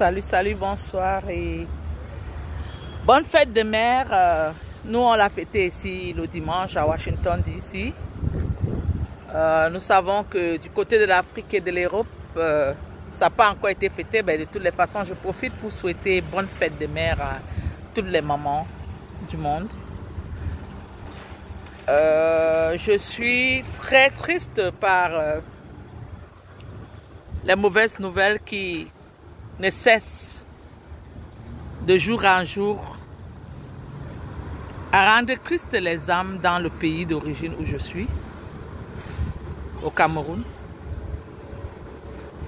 Salut, bonsoir et bonne fête de mère. Nous, on l'a fêté ici le dimanche à Washington, D.C. Nous savons que du côté de l'Afrique et de l'Europe, ça n'a pas encore été fêté. Mais de toutes les façons, je profite pour souhaiter bonne fête de mère à toutes les mamans du monde. Je suis très triste par les mauvaises nouvelles qui ne cessent de jour en jour à rendre tristes les âmes dans le pays d'origine où je suis, au Cameroun.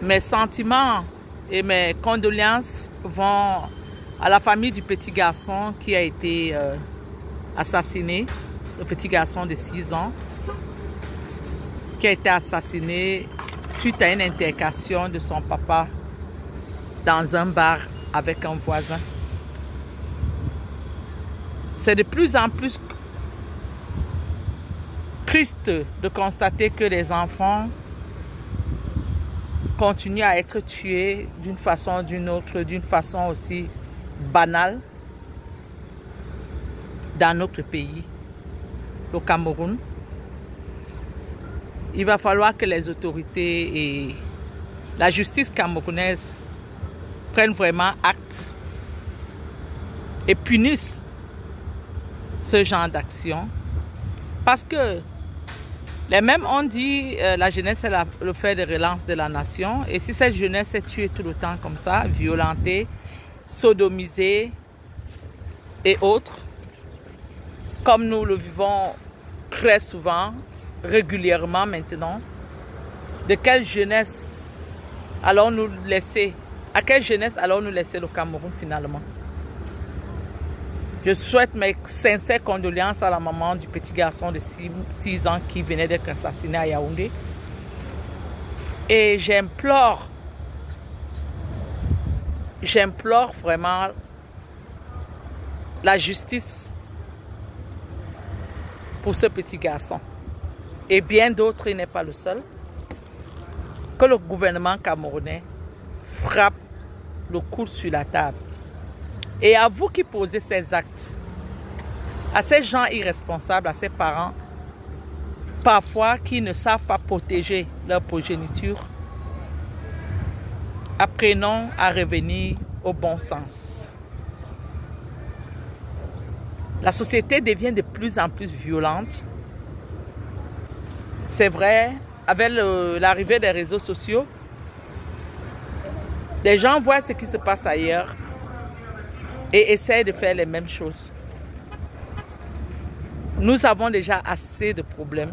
Mes sentiments et mes condoléances vont à la famille du petit garçon qui a été assassiné, le petit garçon de 6 ans, qui a été assassiné suite à une altercation de son papa dans un bar avec un voisin. C'est de plus en plus triste de constater que les enfants continuent à être tués d'une façon ou d'une autre, d'une façon aussi banale dans notre pays, au Cameroun. Il va falloir que les autorités et la justice camerounaise prennent vraiment acte et punissent ce genre d'action. Parce que les mêmes ont dit la jeunesse est le fer de relance de la nation. Et si cette jeunesse est tuée tout le temps comme ça, violentée, sodomisée et autres, comme nous le vivons très souvent, régulièrement maintenant, de quelle jeunesse allons-nous laisser? À quelle jeunesse allons-nous laisser le Cameroun finalement? Je souhaite mes sincères condoléances à la maman du petit garçon de 6 ans qui venait d'être assassiné à Yaoundé. Et j'implore vraiment la justice pour ce petit garçon. Et bien d'autres, il n'est pas le seul. Que le gouvernement camerounais frappe le coude sur la table. Et à vous qui posez ces actes, à ces gens irresponsables, à ces parents, parfois qui ne savent pas protéger leur progéniture, apprenons à revenir au bon sens. La société devient de plus en plus violente. C'est vrai, avec l'arrivée des réseaux sociaux, les gens voient ce qui se passe ailleurs et essayent de faire les mêmes choses. Nous avons déjà assez de problèmes.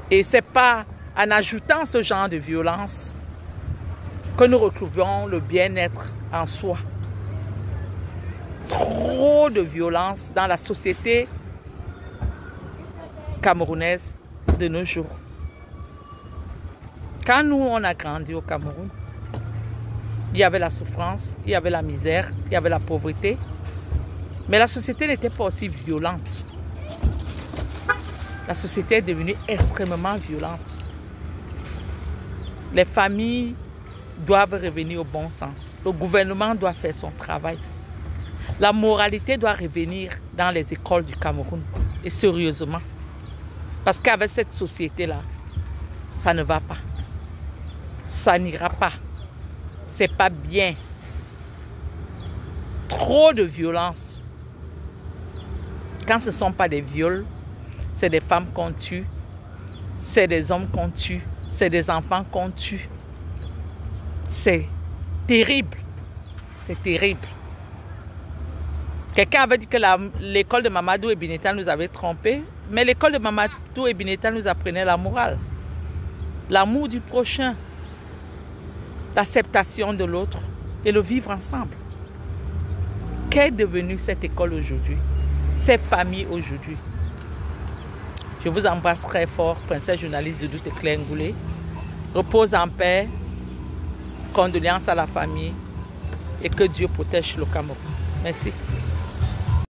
Et ce n'est pas en ajoutant ce genre de violence que nous retrouvons le bien-être en soi. Trop de violence dans la société camerounaise de nos jours. Quand nous, on a grandi au Cameroun, il y avait la souffrance, il y avait la misère, il y avait la pauvreté. Mais la société n'était pas aussi violente. La société est devenue extrêmement violente. Les familles doivent revenir au bon sens. Le gouvernement doit faire son travail. La moralité doit revenir dans les écoles du Cameroun. Et sérieusement. Parce qu'avec cette société-là, ça ne va pas. Ça n'ira pas. C'est pas bien. Trop de violence. Quand ce ne sont pas des viols, c'est des femmes qu'on tue, c'est des hommes qu'on tue, c'est des enfants qu'on tue. C'est terrible. C'est terrible. Quelqu'un avait dit que l'école de Mamadou et Bineta nous avait trompés, mais l'école de Mamadou et Bineta nous apprenait la morale. L'amour du prochain, l'acceptation de l'autre et le vivre ensemble. Qu'est devenue cette école aujourd'hui? Ces familles aujourd'hui? Je vous embrasse très fort, princesse journaliste de Doute et Claire Ngoulé. Repose en paix, condoléances à la famille et que Dieu protège le Cameroun. Merci.